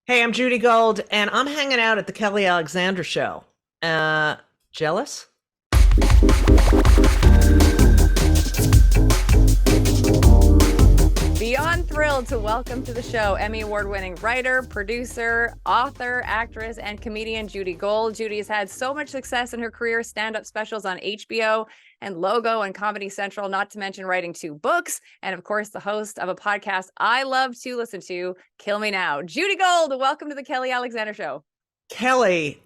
Hey, I'm Judy Gold, and I'm hanging out at the Kelly Alexander Show. Jealous? Beyond thrilled to welcome to the show Emmy Award-winning writer, producer, author, actress, and comedian Judy Gold. Judy has had so much success in her career, stand-up specials on HBO and Logo and Comedy Central, not to mention writing 2 books, and of course, the host of a podcast I love to listen to, Kill Me Now. Judy Gold, welcome to the Kelly Alexander Show. Kelly,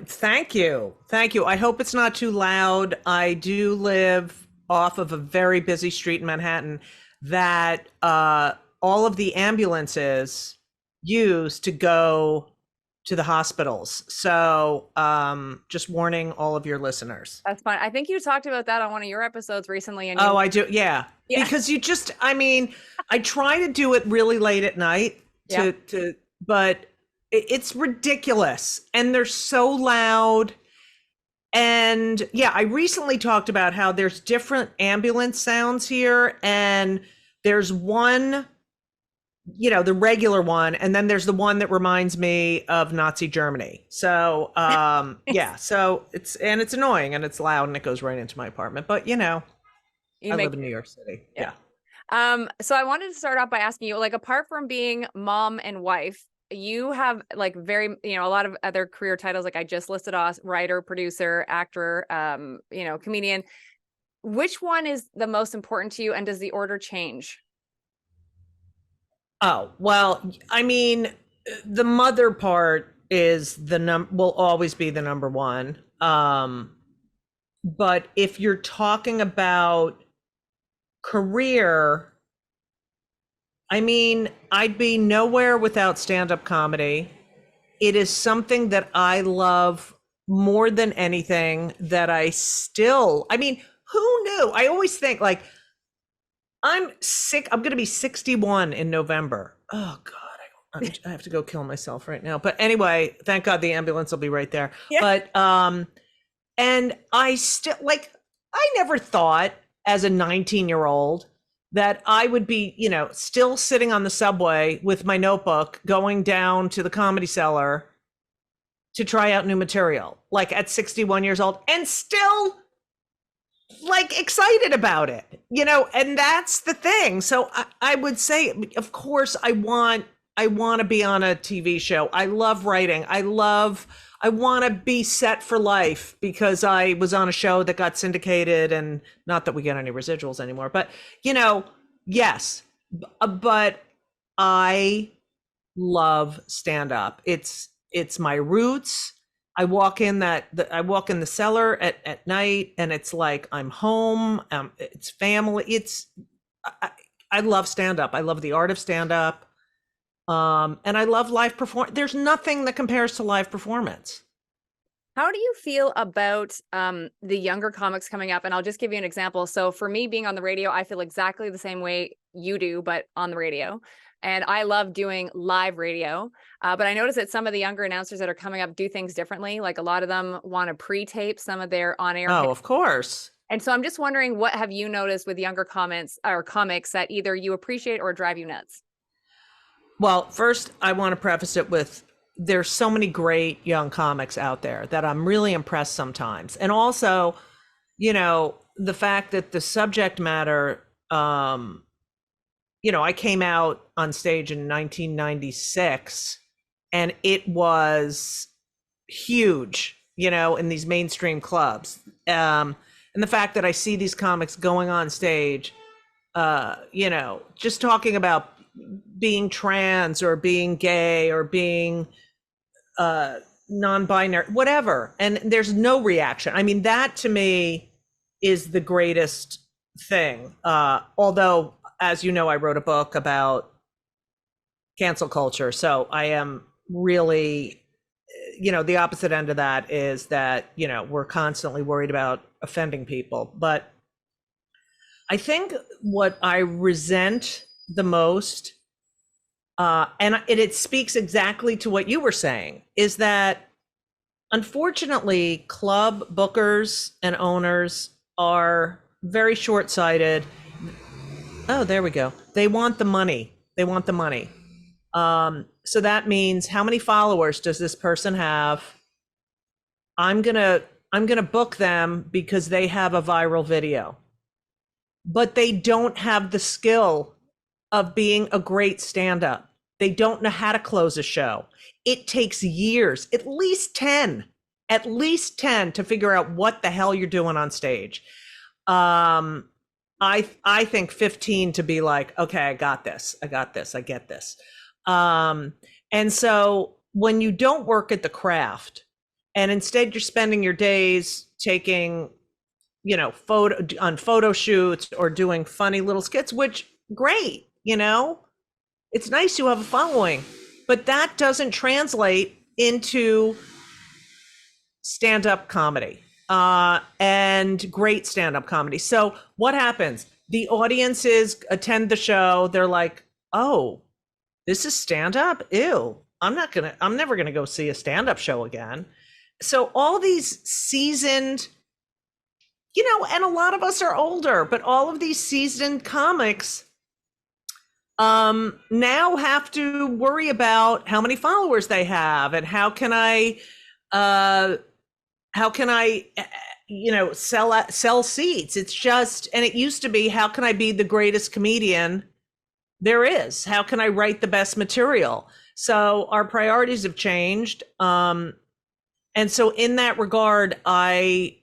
thank you. Thank you. I hope it's not too loud. I do live off of a very busy street in Manhattan that all of the ambulances use to go to the hospitals. So just warning all of your listeners. That's fine. I think you talked about that on one of your episodes recently. And I do. Yeah. Because I try to do it really late at night but it's ridiculous. And they're so loud. And yeah, I recently talked about how there's different ambulance sounds here, and there's one, the regular one, and then there's the one that reminds me of Nazi Germany. So so it's annoying and it's loud and it goes right into my apartment. But I live in New York City. Yeah. So I wanted to start off by asking you, apart from being mom and wife, you have a lot of other career titles, like I just listed off: writer, producer, actor, comedian. Which one is the most important to you, and does the order change? Oh, well, the mother part is will always be the number one. But if you're talking about career, I'd be nowhere without stand-up comedy. It is something that I love more than anything, that who knew? I always think I'm going to be 61 in November. Oh God, I have to go kill myself right now. But anyway, thank God the ambulance will be right there. Yeah. But, and I still I never thought as a 19-year-old that I would be, still sitting on the subway with my notebook, going down to the Comedy Cellar to try out new material, at 61 years old, and still excited about it, and that's the thing. So I would say, of course, I want to be on a TV show. I love writing. I want to be set for life because I was on a show that got syndicated, and not that we get any residuals anymore, but yes, but I love stand up. It's my roots. I walk in the cellar at night, and it's like I'm home. It's family. I love stand up. I love the art of stand up. And I love live performance. There's nothing that compares to live performance. How do you feel about the younger comics coming up? And I'll just give you an example. So for me, being on the radio, I feel exactly the same way you do, but on the radio. And I love doing live radio. But I noticed that some of the younger announcers that are coming up do things differently. Like a lot of them want to pre-tape some of their on-air. Oh, of course. And so I'm just wondering, what have you noticed with younger comics that either you appreciate or drive you nuts? Well, first, I want to preface it with, there's so many great young comics out there that I'm really impressed sometimes. And also, the fact that the subject matter, I came out on stage in 1996 and it was huge, in these mainstream clubs. And the fact that I see these comics going on stage, just talking about being trans or being gay or being non-binary, whatever, and there's no reaction. That to me is the greatest thing. Although, as you know, I wrote a book about cancel culture, so I am really, the opposite end of that is that, we're constantly worried about offending people. But I think what I resent the most, and it speaks exactly to what you were saying, is that unfortunately club bookers and owners are very short-sighted. Oh, there we go. They want the money. So that means how many followers does this person have? I'm gonna book them because they have a viral video, but they don't have the skill of being a great stand-up. They don't know how to close a show. It takes years, at least 10 to figure out what the hell you're doing on stage. I think 15 to be like, okay, I got this, I get this. And so when you don't work at the craft and instead you're spending your days taking, photo shoots or doing funny little skits, which great, it's nice you have a following, but that doesn't translate into stand-up comedy and great stand-up comedy. So what happens? The audiences attend the show. They're like, oh, this is stand-up? Ew, I'm never gonna go see a stand-up show again. So all these seasoned, and a lot of us are older, but all of these seasoned comics now have to worry about how many followers they have and how can I sell seats. It's just, and it used to be, how can I be the greatest comedian there is? How can I write the best material? So our priorities have changed. And so in that regard, I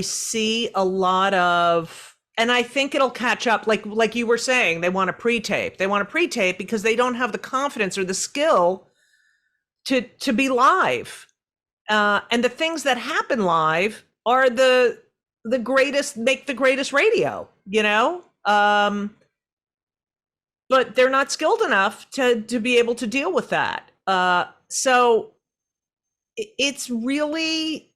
see a lot of, and I think it'll catch up. Like you were saying, they want to pre-tape. They want to pre-tape because they don't have the confidence or the skill to be live. And the things that happen live are the greatest, make the greatest radio, but they're not skilled enough to be able to deal with that. So it's really,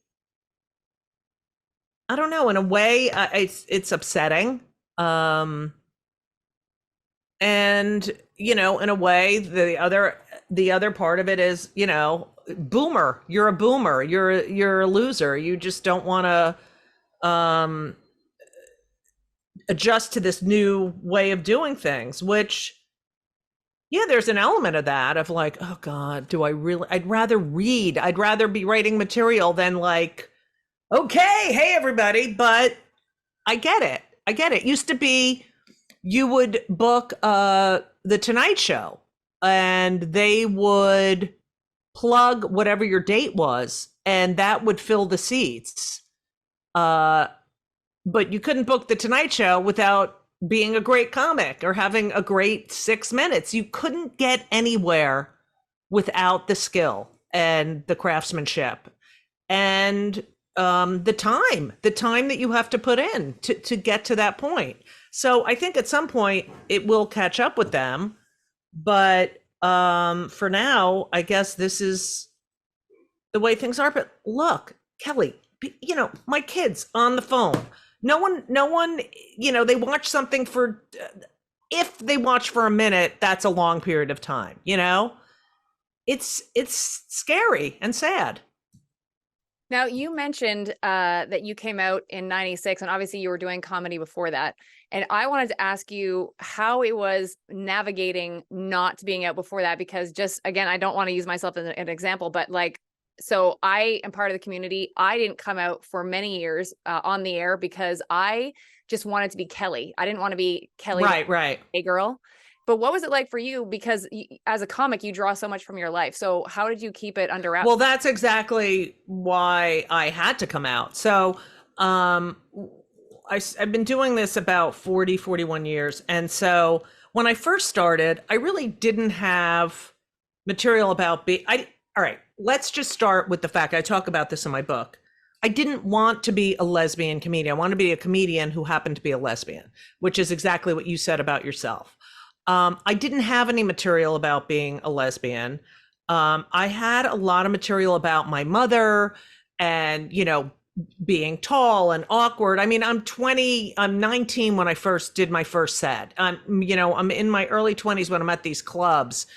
I don't know, in a way, it's upsetting. And, in a way, the other part of it is, boomer, you're a boomer, you're a loser. You just don't want to adjust to this new way of doing things, which, yeah, there's an element of that, of like, oh God, I'd rather read. I'd rather be writing material than like, okay, hey everybody. But I get it. It used to be, you would book The Tonight Show and they would plug whatever your date was and that would fill the seats. But you couldn't book The Tonight Show without being a great comic or having a great 6 minutes. You couldn't get anywhere without the skill and the craftsmanship and the time that you have to put in to get to that point. So I think at some point it will catch up with them. But for now, I guess this is the way things are. But look, Kelly, my kids on the phone. No one, they watch something for, if they watch for a minute, that's a long period of time, It's scary and sad. Now, you mentioned that you came out in 96, and obviously you were doing comedy before that. And I wanted to ask you how it was navigating not being out before that, because just, again, I don't want to use myself as an example, but so I am part of the community. I didn't come out for many years on the air because I just wanted to be Kelly. I didn't want to be Kelly, right, a girl. But what was it like for you? Because as a comic, you draw so much from your life. So how did you keep it under wraps? Well, that's exactly why I had to come out. So I've been doing this about 41 years. And so when I first started, I really didn't have material about all right, let's just start with the fact, I talk about this in my book. I didn't want to be a lesbian comedian. I wanted to be a comedian who happened to be a lesbian, which is exactly what you said about yourself. I didn't have any material about being a lesbian. I had a lot of material about my mother and, being tall and awkward. I mean, I'm 19 when I first did my first set. I'm in my early 20s when I'm at these clubs,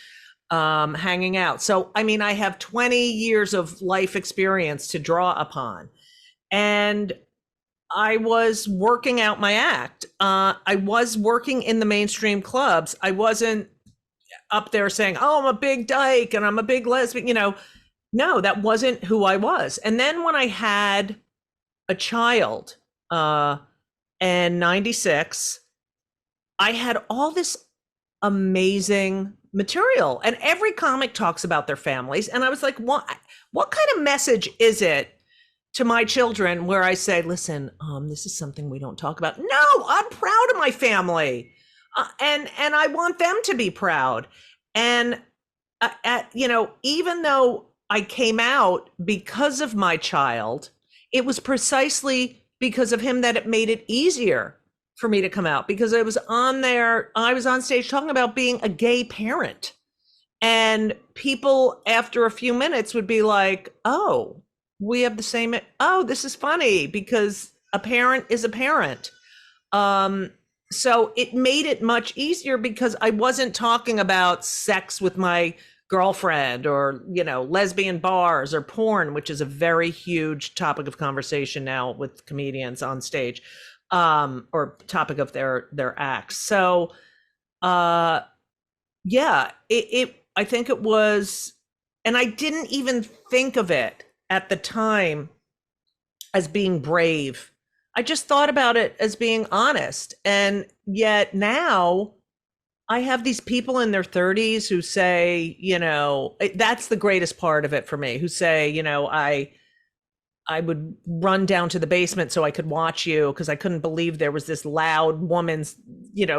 hanging out. So, I mean, I have 20 years of life experience to draw upon. And I was working out my act. I was working in the mainstream clubs. I wasn't up there saying, oh, I'm a big dyke and I'm a big lesbian, no, that wasn't who I was. And then when I had a child in 96, I had all this amazing material, and every comic talks about their families. And I was like, what kind of message is it to my children where I say, listen, this is something we don't talk about? No, I'm proud of my family. And I want them to be proud. And even though I came out because of my child, it was precisely because of him that it made it easier for me to come out, because I was on stage talking about being a gay parent. And people after a few minutes would be like, oh, we have the same, oh, this is funny, because a parent is a parent. So it made it much easier because I wasn't talking about sex with my girlfriend or, lesbian bars or porn, which is a very huge topic of conversation now with comedians on stage, or topic of their acts. So, yeah, I think it was, and I didn't even think of it at the time as being brave. I just thought about it as being honest. And yet now I have these people in their 30s who say, that's the greatest part of it for me, who say, I would run down to the basement so I could watch you because I couldn't believe there was this loud woman,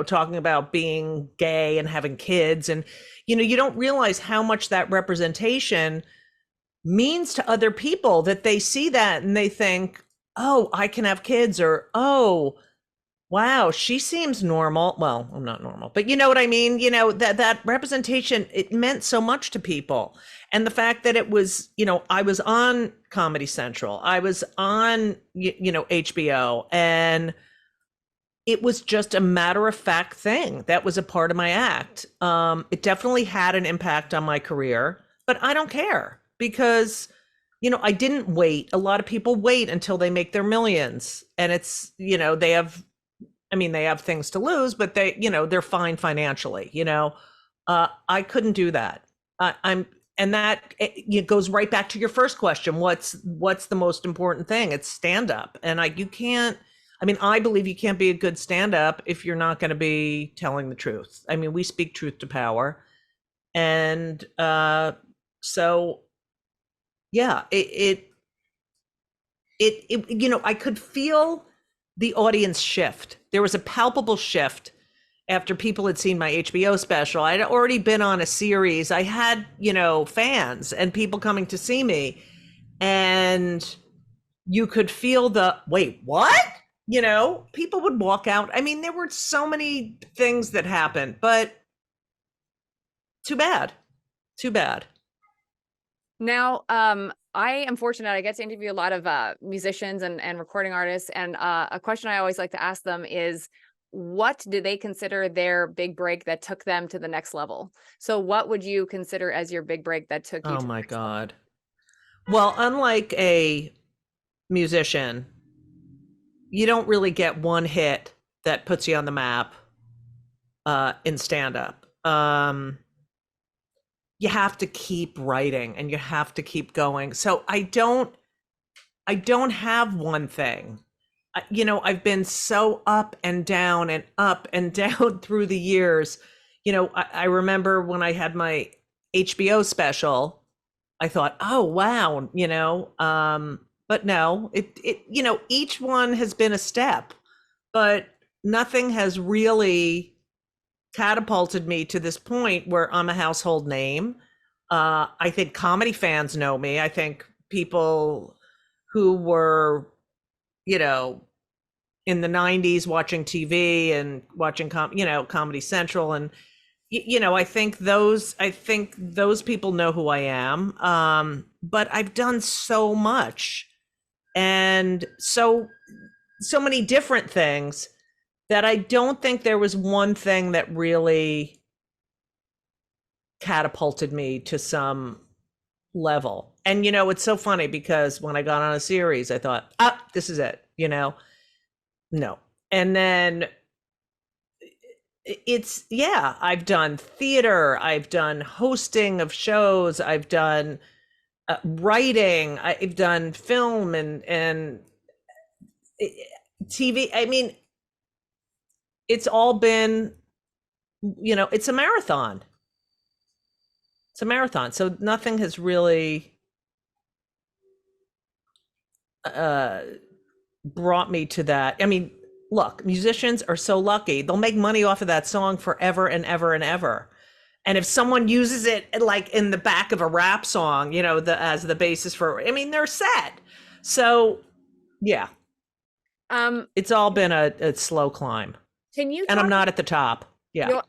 talking about being gay and having kids. And, you don't realize how much that representation means to other people, that they see that and they think, oh, I can have kids, or, oh, wow, she seems normal. Well, I'm not normal, but you know what I mean? That representation, it meant so much to people. And the fact that it was, I was on Comedy Central, I was on, HBO, and it was just a matter of fact thing that was a part of my act. It definitely had an impact on my career, but I don't care because, I didn't wait. A lot of people wait until they make their millions, and it's, they have things to lose, but they're fine financially, I couldn't do that. And that it goes right back to your first question. What's the most important thing? It's stand up. And I believe you can't be a good stand up if you're not going to be telling the truth. We speak truth to power. And so yeah, I could feel the audience shift. There was a palpable shift after people had seen my HBO special. I'd already been on a series. I had, fans and people coming to see me, and you could feel the, wait, what? People would walk out. There were so many things that happened, but too bad. Now, I am fortunate. I get to interview a lot of musicians and recording artists. And a question I always like to ask them is, what do they consider their big break that took them to the next level? So what would you consider as your big break that took you to the next level? God. Well, unlike a musician, you don't really get one hit that puts you on the map in stand-up. You have to keep writing and you have to keep going. So I don't have one thing. I've been so up and down through the years. I remember when I had my HBO special, I thought, oh, wow, but no, each one has been a step, but nothing has really catapulted me to this point where I'm a household name. I think comedy fans know me. I think people who were, in the 90s watching TV and watching Comedy Central, and I think those people know who I am. But I've done so much and so many different things that I don't think there was one thing that really catapulted me to some level. And, it's so funny because when I got on a series, I thought, this is it, no. And then it's, yeah, I've done theater, I've done hosting of shows, I've done writing, I've done film and TV. I mean, it's all been, it's a marathon. It's a marathon. So nothing has really uh, brought me to that. I mean, look, musicians are so lucky. They'll make money off of that song forever and ever and ever. And if someone uses it like in the back of a rap song, as the basis for, I mean, they're set. So yeah, it's all been a slow climb. Can you and I'm not at the top. Yeah.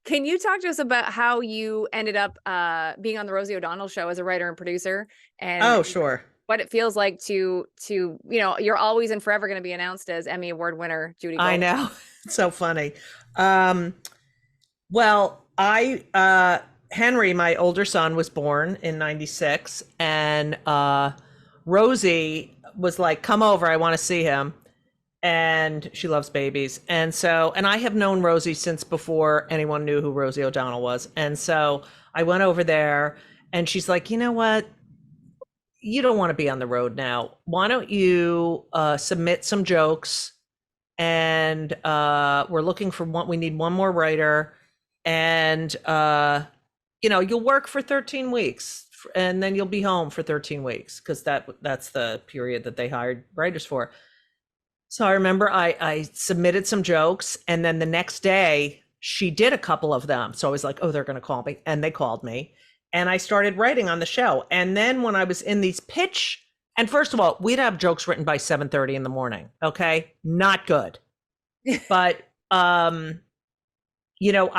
Can you talk to us about how you ended up being on the Rosie O'Donnell show as a writer and producer, and Oh, sure. what it feels like to you're always and forever going to be announced as Emmy Award winner Judy Gold. I know. It's so funny. Well, Henry, my older son, was born in 96, and Rosie was like, come over, I want to see him. And she loves babies. And I have known Rosie since before anyone knew who Rosie O'Donnell was. And so I went over there, and she's like, you know what? You don't want to be on the road now. Why don't you submit some jokes? And we're looking for we need one more writer. And, you'll work for 13 weeks and then you'll be home for 13 weeks because that's the period that they hired writers for. So I remember I submitted some jokes, and then the next day she did a couple of them. So I was like, oh, they're going to call me. And they called me, and I started writing on the show. And then when I was in these pitch, and first of all, we'd have jokes written by 7:30 in the morning. Okay. Not good. But, I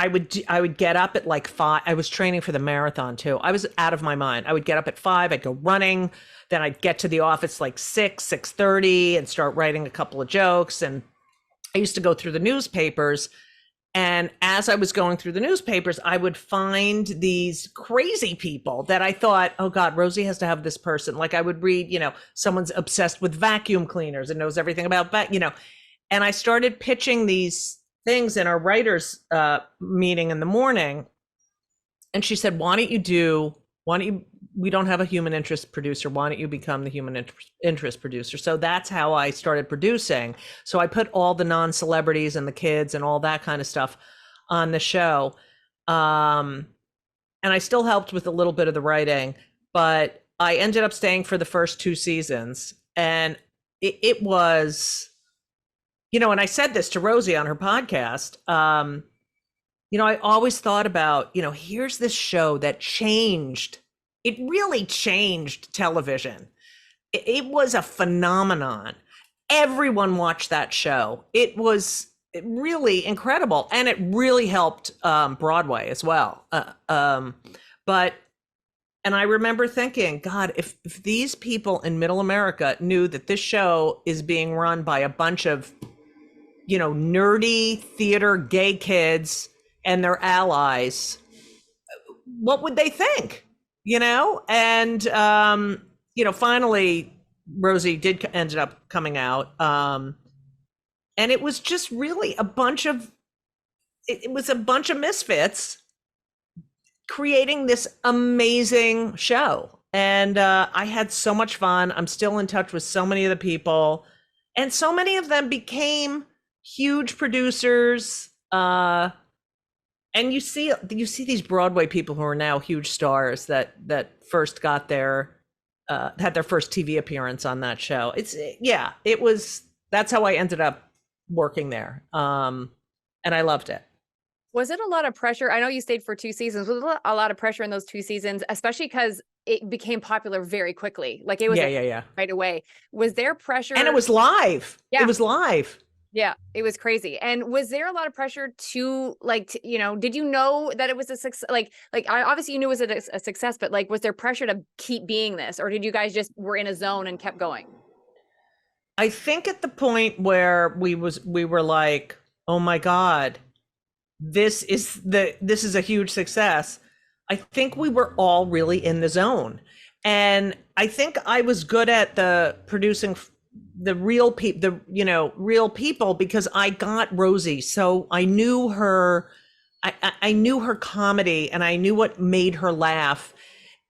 would get up at like 5. I was training for the marathon too. I was out of my mind. I would get up at 5. I'd go running. Then I'd get to the office like 6:30 and start writing a couple of jokes. And I used to go through the newspapers. And as I was going through the newspapers, I would find these crazy people that I thought, oh God, Rosie has to have this person. Like I would read, someone's obsessed with vacuum cleaners and knows everything about that, and I started pitching these things in our writers meeting in the morning. And she said, we don't have a human interest producer. Why don't you become the human interest producer? So that's how I started producing. So I put all the non-celebrities and the kids and all that kind of stuff on the show. And I still helped with a little bit of the writing, but I ended up staying for the first 2 seasons. And it was, and I said this to Rosie on her podcast, I always thought about, here's this show that changed. It really changed television. It was a phenomenon. Everyone watched that show. It was really incredible. And it really helped Broadway as well. And I remember thinking, God, if these people in Middle America knew that this show is being run by a bunch of, nerdy theater gay kids and their allies, what would they think? And finally Rosie ended up coming out, and it was just really a bunch of misfits creating this amazing show. And I had so much fun. I'm still in touch with so many of the people, and so many of them became huge producers. And you see these Broadway people who are now huge stars that first had their first TV appearance on that show. That's how I ended up working there. And I loved it. Was it a lot of pressure? I know you stayed for 2 seasons. Was it a lot of pressure in those 2 seasons, especially because it became popular very quickly? Like it was right away. Was there pressure? And it was live. Yeah. It was live. Yeah, it was crazy. And was there a lot of pressure to did you know that it was a success? Obviously you knew it was a success, but was there pressure to keep being this, or did you guys just were in a zone and kept going? I think at the point where we were like, oh my God, this is a huge success. I think we were all really in the zone. And I think I was good at the producing the real people, real people, because I got Rosie. So I knew her, I knew her comedy and I knew what made her laugh.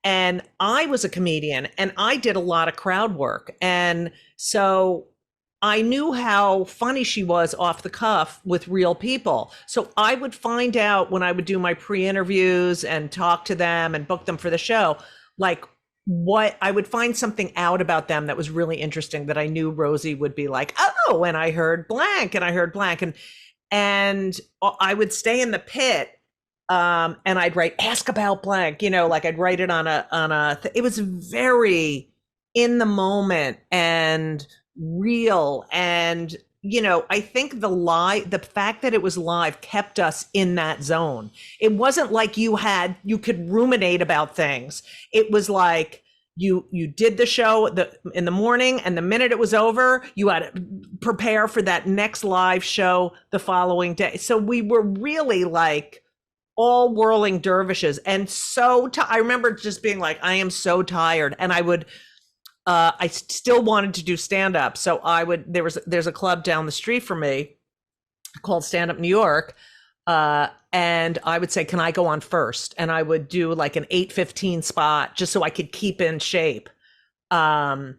And I was a comedian and I did a lot of crowd work. And so I knew how funny she was off the cuff with real people. So I would find out when I would do my pre-interviews and talk to them and book them for the show, like what I would find something out about them that was really interesting that I knew Rosie would be like, oh, and I heard blank and I heard blank. And I would stay in the pit, and I'd write ask about blank, like I'd write it it was very in the moment and real. And I think the fact that it was live kept us in that zone. It wasn't like you could ruminate about things. It was like you did the show in the morning, and the minute it was over, you had to prepare for that next live show the following day. So we were really like all whirling dervishes. And I remember just being like, I am so tired. And I still wanted to do stand up. So there's a club down the street from me called Stand Up New York. And I would say, can I go on first? And I would do like an 8:15 spot just so I could keep in shape. But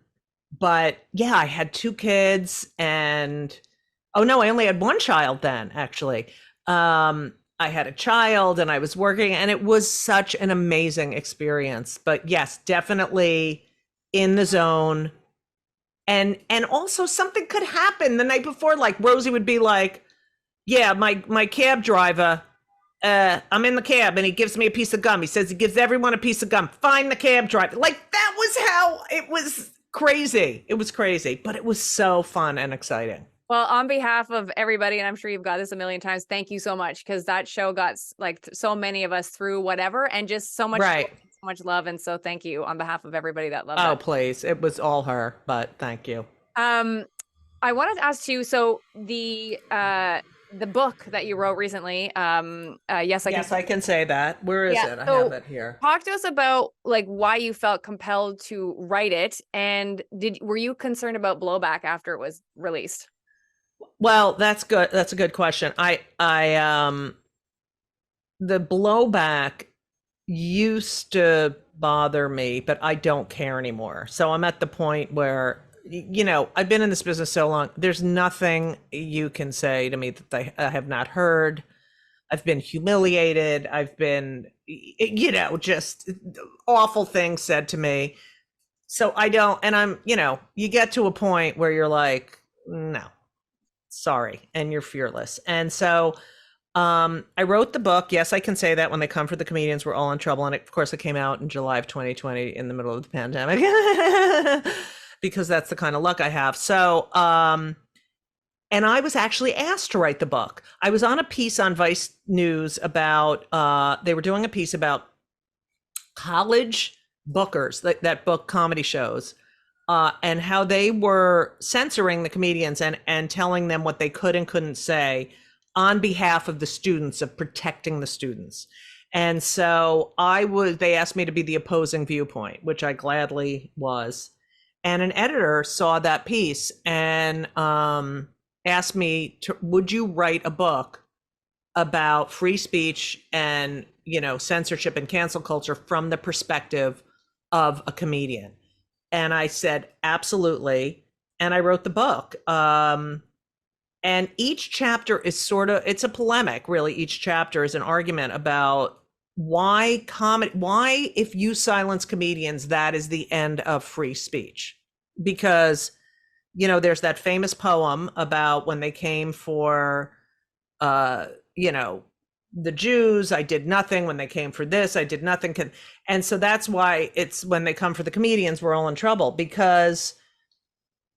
yeah, I had 2 kids and, oh no, I only had 1 child then, actually. I had a child and I was working, and it was such an amazing experience. But yes, definitely in the zone. And also something could happen the night before. Like Rosie would be like, yeah, my cab driver, I'm in the cab and he gives me a piece of gum. He says he gives everyone a piece of gum. Find the cab driver. Like that was how it was. Crazy. It was crazy, but it was so fun and exciting. Well, on behalf of everybody, and I'm sure you've got this a million times, thank you so much, because that show got like so many of us through whatever, and just so much, right. So much love. And so thank you on behalf of everybody that loved it. Oh, please. It was all her, but thank you. I wanted to ask you, so the book that you wrote recently, yes, I can say that. Where is it? I have it here. Talk to us about like why you felt compelled to write it, and were you concerned about blowback after it was released? Well, that's good. That's a good question. The blowback used to bother me, but I don't care anymore. So I'm at the point where, I've been in this business so long. There's nothing you can say to me that I have not heard. I've been humiliated. I've been, just awful things said to me. So I don't, and I'm, you get to a point where you're like, no, sorry. And you're fearless. And so I wrote the book. Yes, I can say that. When They Come for the Comedians, We're All in Trouble. And of course, it came out in July of 2020 in the middle of the pandemic because that's the kind of luck I have. So, and I was actually asked to write the book. I was on a piece on Vice News about, they were doing a piece about college bookers that book comedy shows, and how they were censoring the comedians and telling them what they could and couldn't say on behalf of the students, of protecting the students. And so they asked me to be the opposing viewpoint, which I gladly was. And an editor saw that piece and asked me would you write a book about free speech and, censorship and cancel culture from the perspective of a comedian? And I said, absolutely. And I wrote the book. And each chapter is it's a polemic, really. Each chapter is an argument about why, if you silence comedians, that is the end of free speech. Because, there's that famous poem about when they came for, the Jews, I did nothing. When they came for this, I did nothing. And so that's why it's when they come for the comedians, we're all in trouble, because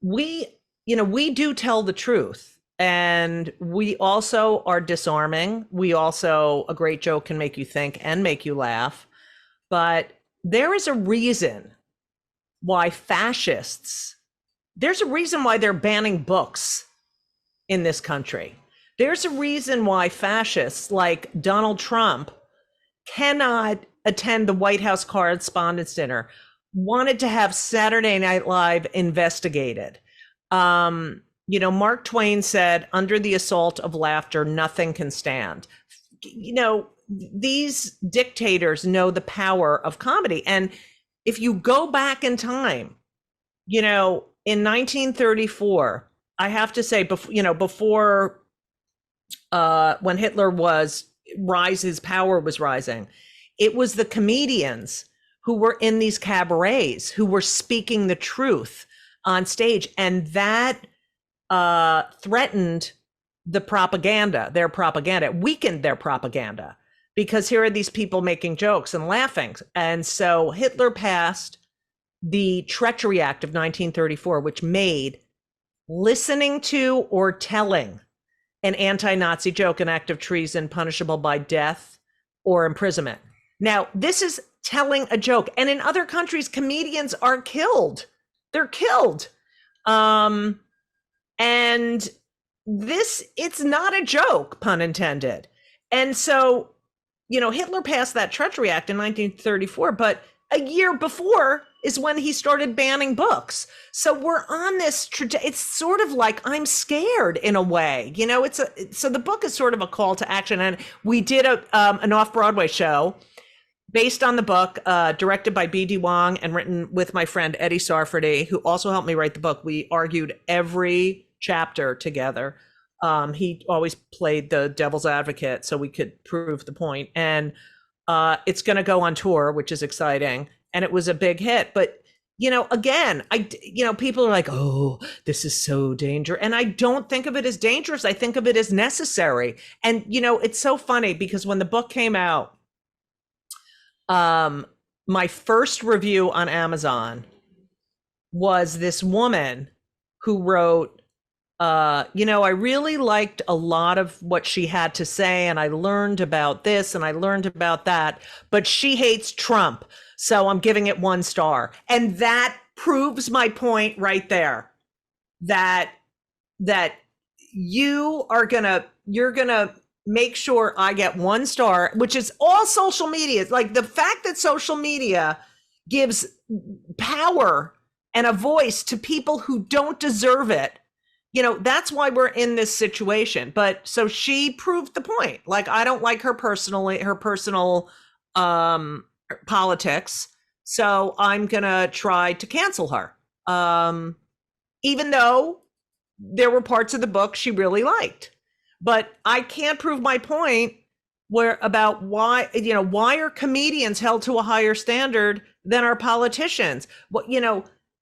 we do tell the truth. And we also are disarming. We also, a great joke can make you think and make you laugh. But there is a reason why there's a reason why they're banning books in this country. There's a reason why fascists like Donald Trump cannot attend the White House Correspondents' Dinner, wanted to have Saturday Night Live investigated. Mark Twain said, under the assault of laughter, nothing can stand. These dictators know the power of comedy. And if you go back in time, in 1934, I have to say, before when Hitler his power was rising, it was the comedians who were in these cabarets who were speaking the truth on stage, and that threatened their propaganda, weakened their propaganda, because here are these people making jokes and laughing. And so Hitler passed the Treachery Act of 1934, which made listening to or telling an anti-Nazi joke an act of treason punishable by death or imprisonment. Now, this is telling a joke. And in other countries, comedians are killed. They're killed. And it's not a joke, pun intended. And so, Hitler passed that Treachery Act in 1934, but a year before is when he started banning books. So we're on this it's sort of like I'm scared in a way. So the book is sort of a call to action. And we did an off-Broadway show based on the book, directed by B.D. Wong and written with my friend Eddie Sarfady, who also helped me write the book. We argued every chapter together. He always played the devil's advocate so we could prove the point. And it's going to go on tour, which is exciting. And it was a big hit. But, again, people are like, oh, this is so dangerous. And I don't think of it as dangerous. I think of it as necessary. And, it's so funny because when the book came out, my first review on Amazon was this woman who wrote, I really liked a lot of what she had to say, and I learned about this and I learned about that, but she hates Trump, so I'm giving it 1 star. And that proves my point right there, that you're gonna make sure I get 1 star, which is all social media. Like the fact that social media gives power and a voice to people who don't deserve it. That's why we're in this situation. But so she proved the point. Like, I don't like her personal politics. So I'm going to try to cancel her. Even though there were parts of the book she really liked. But I can't prove my point about why are comedians held to a higher standard than our politicians?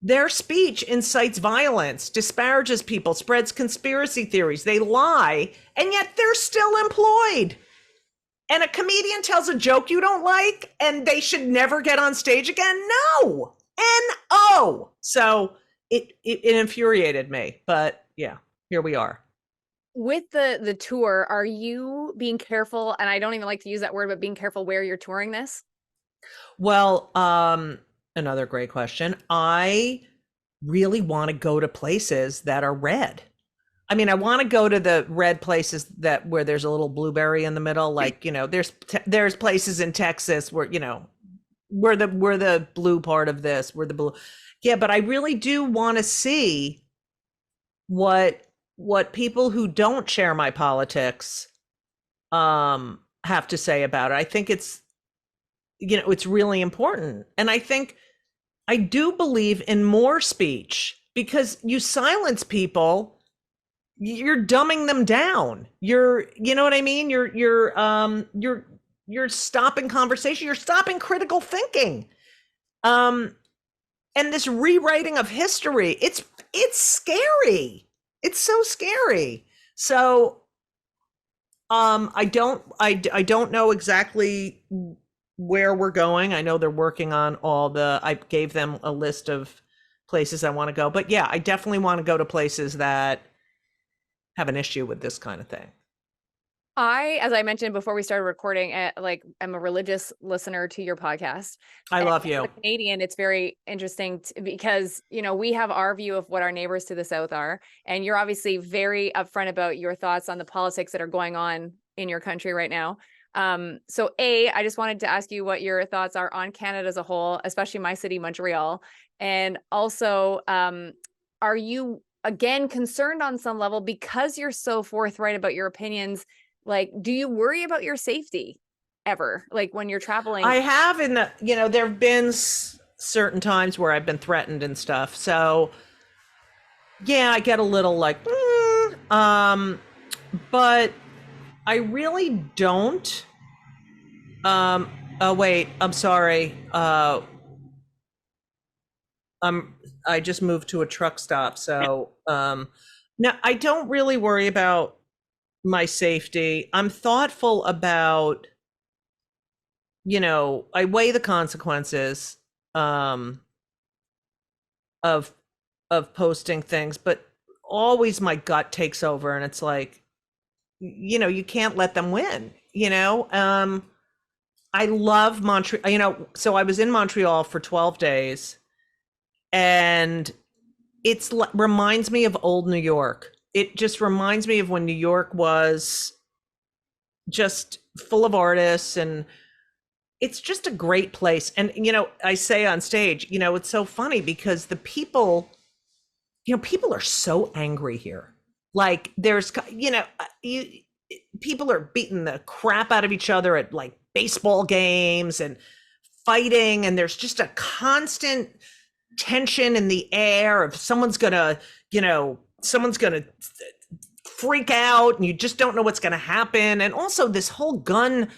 Their speech incites violence, disparages people, spreads conspiracy theories. They lie, and yet they're still employed. And a comedian tells a joke you don't like, and they should never get on stage again? No. N-O. So it infuriated me. But yeah, here we are. With the tour, are you being careful? And I don't even like to use that word, but being careful where you're touring this? Well, another great question. I really want to go to places that are red. I mean, I want to go to the red places where there's a little blueberry in the middle. Like, there's places in Texas where, we're the blue part of this, we're the blue. Yeah, but I really do want to see what people who don't share my politics have to say about it. I think it's really important. And I do believe in more speech, because you silence people, you're dumbing them down. You know what I mean? You're stopping conversation. You're stopping critical thinking. And this rewriting of history, it's scary. It's so scary. So I don't know exactly where we're going. I know they're working on I gave them a list of places I want to go, but yeah, I definitely want to go to places that have an issue with this kind of thing. As I mentioned before we started recording, I'm a religious listener to your podcast. I love you. As a Canadian, it's very interesting because, we have our view of what our neighbors to the south are. And you're obviously very upfront about your thoughts on the politics that are going on in your country right now. So I just wanted to ask you what your thoughts are on Canada as a whole, especially my city, Montreal. And also, are you again, concerned on some level because you're so forthright about your opinions. Like, do you worry about your safety ever? Like when you're traveling? I have in the, there have been certain times where I've been threatened and stuff. So yeah, I get a little like, but I really don't. Oh wait, I'm sorry. I just moved to a truck stop, so no, I don't really worry about my safety. I'm thoughtful about, I weigh the consequences of posting things, but always my gut takes over, and it's like, you can't let them win. I love Montreal. So I was in Montreal for 12 days, and reminds me of old New York. It just reminds me of when New York was just full of artists, and it's just a great place. And I say on stage, it's so funny because the people, people are so angry here. Like there's, people are beating the crap out of each other at like baseball games and fighting, and there's just a constant tension in the air of someone's gonna freak out, and you just don't know what's gonna happen. And also this whole gun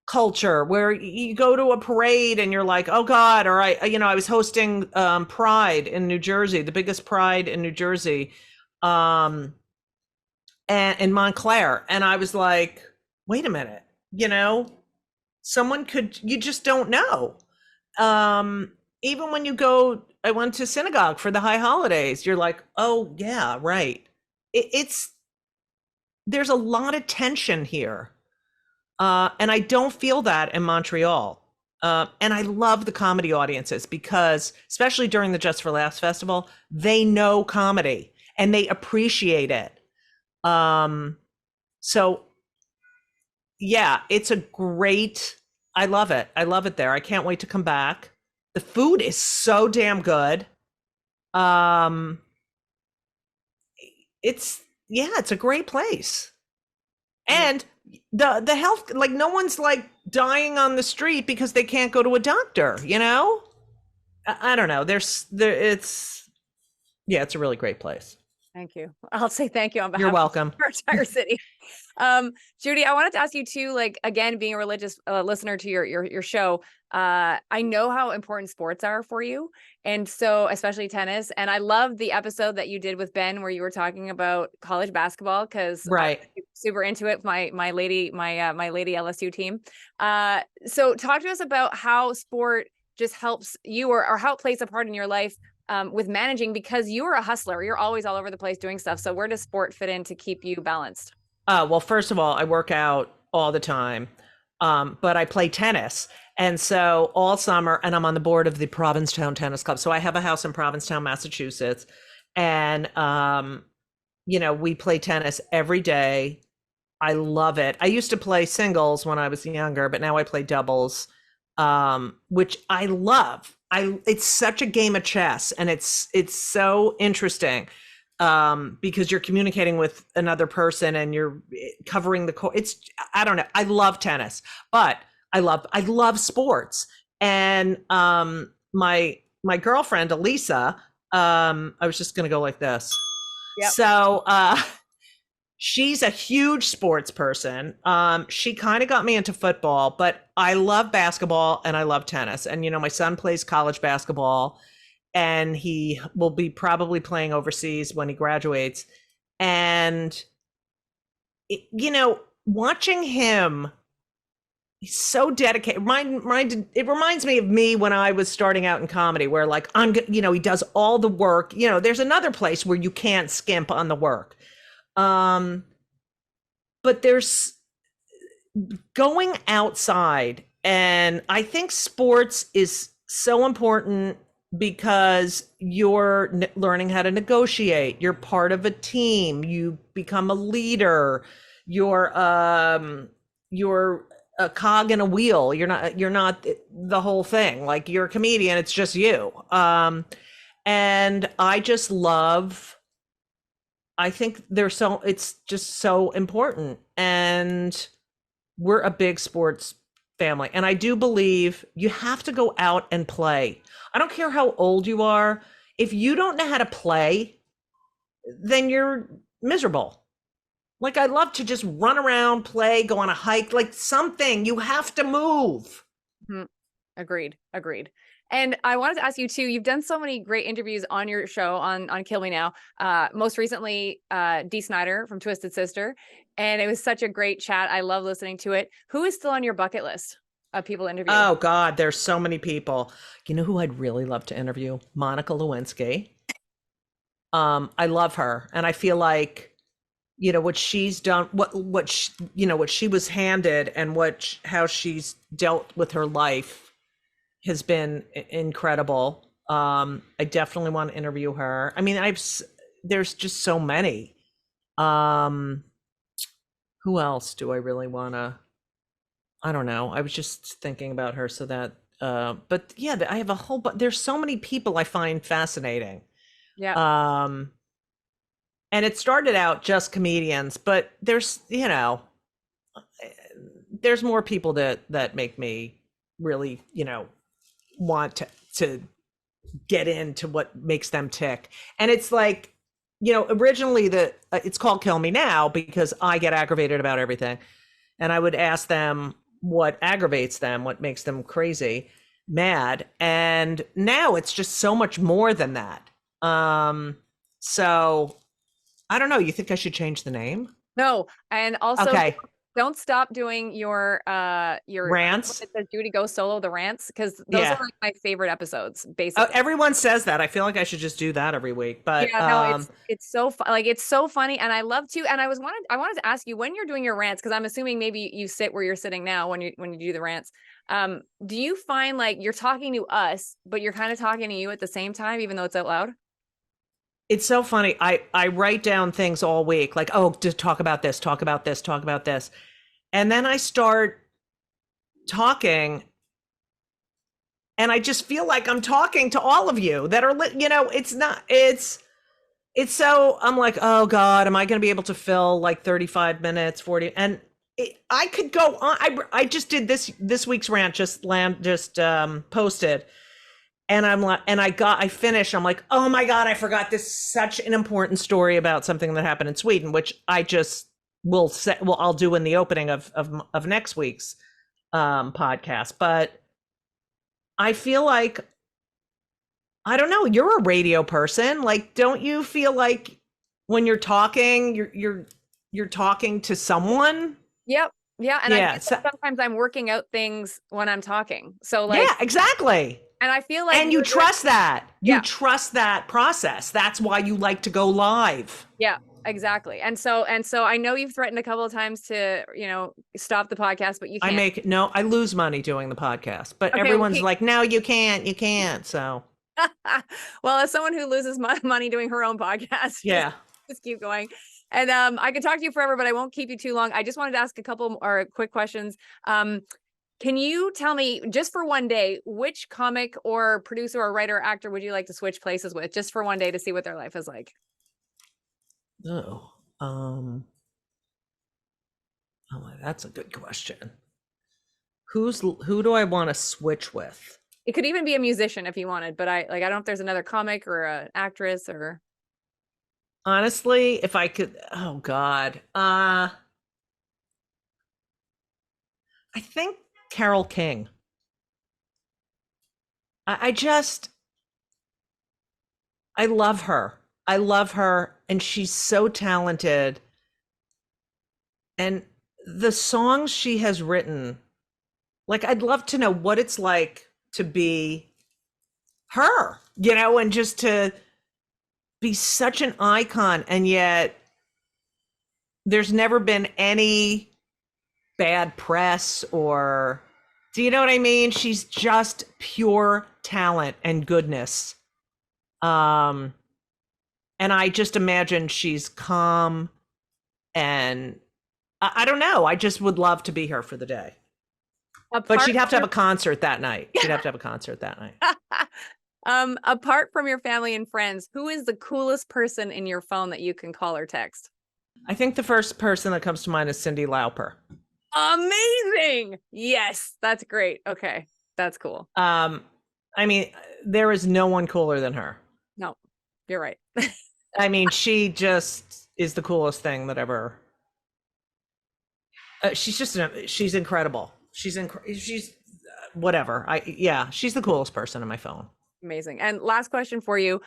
culture where you go to a parade and you're like, oh God, or I was hosting Pride in New Jersey, the biggest Pride in New Jersey, and in Montclair. And I was like, wait a minute, you just don't know. Even when I went to synagogue for the high holidays, you're like, oh yeah, right. There's a lot of tension here. And I don't feel that in Montreal. And I love the comedy audiences because, especially during the Just for Laughs Festival, they know comedy and they appreciate it. So yeah, I love it. I love it there. I can't wait to come back. The food is so damn good. It's a great place. And the health, like no one's like dying on the street because they can't go to a doctor, I don't know. It's a really great place. Thank you. I'll say thank you on behalf You're welcome. of our entire city. Judy, I wanted to ask you too, like, again, being a religious listener to your show, I know how important sports are for you. And so, especially tennis. And I love the episode that you did with Ben, where you were talking about college basketball, because right. I'm super into it. My lady LSU team. So talk to us about how sport just helps you or how it plays a part in your life. With managing, because you're a hustler, you're always all over the place doing stuff. So where does sport fit in to keep you balanced? Well, first of all, I work out all the time, but I play tennis. And so all summer, and I'm on the board of the Provincetown Tennis Club. So I have a house in Provincetown, Massachusetts. And, we play tennis every day. I love it. I used to play singles when I was younger, but now I play doubles, which I love. It's such a game of chess, and it's so interesting because you're communicating with another person and you're covering the court. I don't know. I love tennis, but I love sports. And my girlfriend Elisa, I was just gonna go like this. Yep. So she's a huge sports person. She kind of got me into football, but I love basketball and I love tennis. And, my son plays college basketball, and he will be probably playing overseas when he graduates. And, watching him, he's so dedicated. It reminds me of me when I was starting out in comedy, where like, he does all the work. There's another place where you can't skimp on the work. But there's going outside, and I think sports is so important because you're learning how to negotiate. You're part of a team. You become a leader. You're a cog in a wheel. You're not the whole thing. Like, you're a comedian. It's just you. And I just love I think it's just so important. And we're a big sports family. And I do believe you have to go out and play. I don't care how old you are. If you don't know how to play, then you're miserable. Like, I love to just run around, play, go on a hike, like something. You have to move. Mhm. Agreed. And I wanted to ask you too, you've done so many great interviews on your show on Kill Me Now. Most recently, Dee Snider from Twisted Sister. And it was such a great chat. I love listening to it. Who is still on your bucket list of people to interview? Oh God, there's so many people. You know who I'd really love to interview? Monica Lewinsky. I love her, and I feel like, you know, what she's done, what she was handed, and how she's dealt with her life has been incredible. I definitely want to interview her. I mean, there's just so many. Who else do I really want to? I don't know. I was just thinking about her, so that. But yeah, I have a whole. But there's so many people I find fascinating. Yeah. And it started out just comedians, but there's there's more people that make me really want to get into what makes them tick. And it's like, originally it's called Kill Me Now because I get aggravated about everything, and I would ask them what aggravates them, what makes them crazy, mad, and now it's just so much more than that. So I don't know. You think I should change the name? No. And also, Okay. don't stop doing your Rants? the Judy Go Solo, the rants, because those Yeah. are like my favorite episodes, Oh, basically. everyone says that. I feel like I should just do that every week. But Yeah, no, it's so it's so funny, and I love to. And I wanted to ask you, when you're doing your rants, because I'm assuming maybe you sit where you're sitting now when you do the rants. Do you find like you're talking to us, but you're kind of talking to you at the same time, even though it's out loud? it's so funny. I write down things all week, like, oh, just talk about this, talk about this, talk about this. And then I start talking, and I just feel like I'm talking to all of you that are, it's so, I'm like, oh God, am I going to be able to fill like 35 minutes, 40? And I could go on. I just did this week's rant, just posted. And I'm like, and I finished. I'm like, oh my God, I forgot this such an important story about something that happened in Sweden, which I just I'll do in the opening of next week's podcast. But I feel like, I don't know, you're a radio person. Like, don't you feel like when you're talking, you're talking to someone? Yep. Yeah. And Yeah. I feel like sometimes I'm working out things when I'm talking. So like, Yeah, exactly. and I feel like And you trust that. You Yeah. trust that process. That's why you like to go live. Yeah, exactly. And so I know you've threatened a couple of times to, stop the podcast, but you can't. I lose money doing the podcast, but Okay, everyone's like, no, you can't. So Well, as someone who loses money doing her own podcast, yeah. just keep going. And I could talk to you forever, but I won't keep you too long. I just wanted to ask a couple more quick questions. Can you tell me, just for one day, which comic or producer or writer or actor would you like to switch places with, just for one day, to see what their life is like? Oh, that's a good question. Who do I want to switch with? It could even be a musician if you wanted, but I don't know if there's another comic or an actress or. Honestly, if I could, oh God, I think Carole King. I love her. I love her, and she's so talented. And the songs she has written, like, I'd love to know what it's like to be her, and just to be such an icon. And yet there's never been any bad press, or, do you know what I mean? She's just pure talent and goodness. And I just imagine she's calm, and I don't know. I just would love to be her for the day. But she'd have to have a concert that night. Apart from your family and friends, who is the coolest person in your phone that you can call or text? I think the first person that comes to mind is Cindy Lauper. Amazing. Yes, that's great. Okay, that's cool. I mean, there is no one cooler than her. No, you're right. I mean, she just is the coolest thing that ever. She's incredible. She's whatever. She's the coolest person on my phone. Amazing. And last question for you,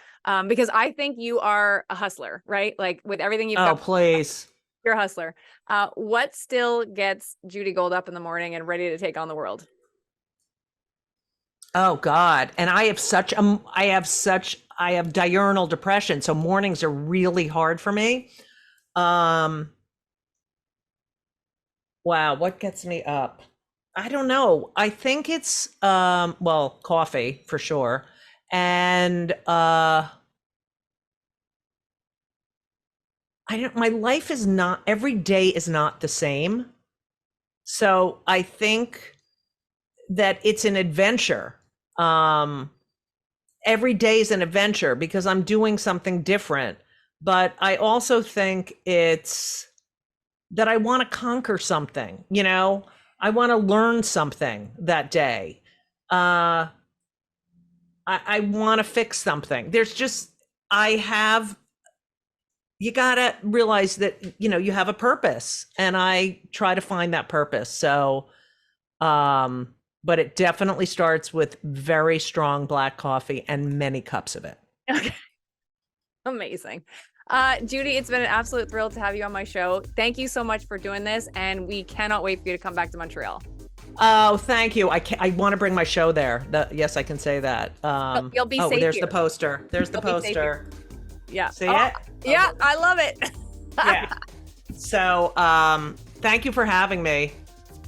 because I think you are a hustler, right? Like with everything you've Oh, got, please. you're a hustler. What still gets Judy Gold up in the morning and ready to take on the world? Oh God. And I have diurnal depression. So mornings are really hard for me. Wow. What gets me up? I don't know. I think it's, well, coffee for sure. And, my life is not, every day is not the same. So I think that it's an adventure. Every day is an adventure because I'm doing something different. But I also think it's that I want to conquer something, I want to learn something that day. I want to fix something. You got to realize that, you have a purpose, and I try to find that purpose. So, but it definitely starts with very strong black coffee and many cups of it. Okay. Amazing. Judy, it's been an absolute thrill to have you on my show. Thank you so much for doing this, and we cannot wait for you to come back to Montreal. Oh, thank you. I want to bring my show there. Yes, I can say that. You'll be safe there's here. the poster. There's the poster. Yeah. See it? Yeah, I love it. Yeah. So, thank you for having me.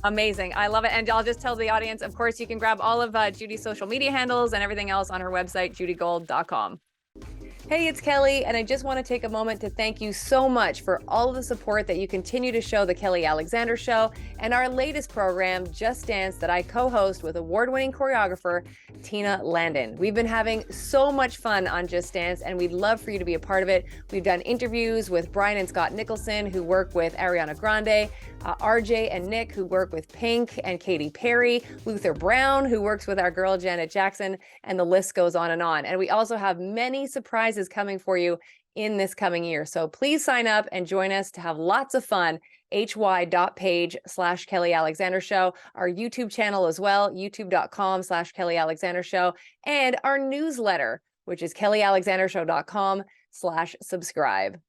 Amazing. I love it. And I'll just tell the audience, of course, you can grab all of Judy's social media handles and everything else on her website, judygold.com. Hey, it's Kelly, and I just want to take a moment to thank you so much for all of the support that you continue to show The Kelly Alexander Show and our latest program, Just Dance, that I co-host with award-winning choreographer Tina Landon. We've been having so much fun on Just Dance, and we'd love for you to be a part of it. We've done interviews with Brian and Scott Nicholson, who work with Ariana Grande, RJ and Nick, who work with Pink and Katy Perry, Luther Brown, who works with our girl Janet Jackson, and the list goes on and on. And we also have many surprises coming for you in this coming year. So please sign up and join us to have lots of fun. hy.page/Kelly Alexander Show, our YouTube channel as well, youtube.com/Kelly Alexander Show, and our newsletter, which is kellyalexandershow.com/subscribe.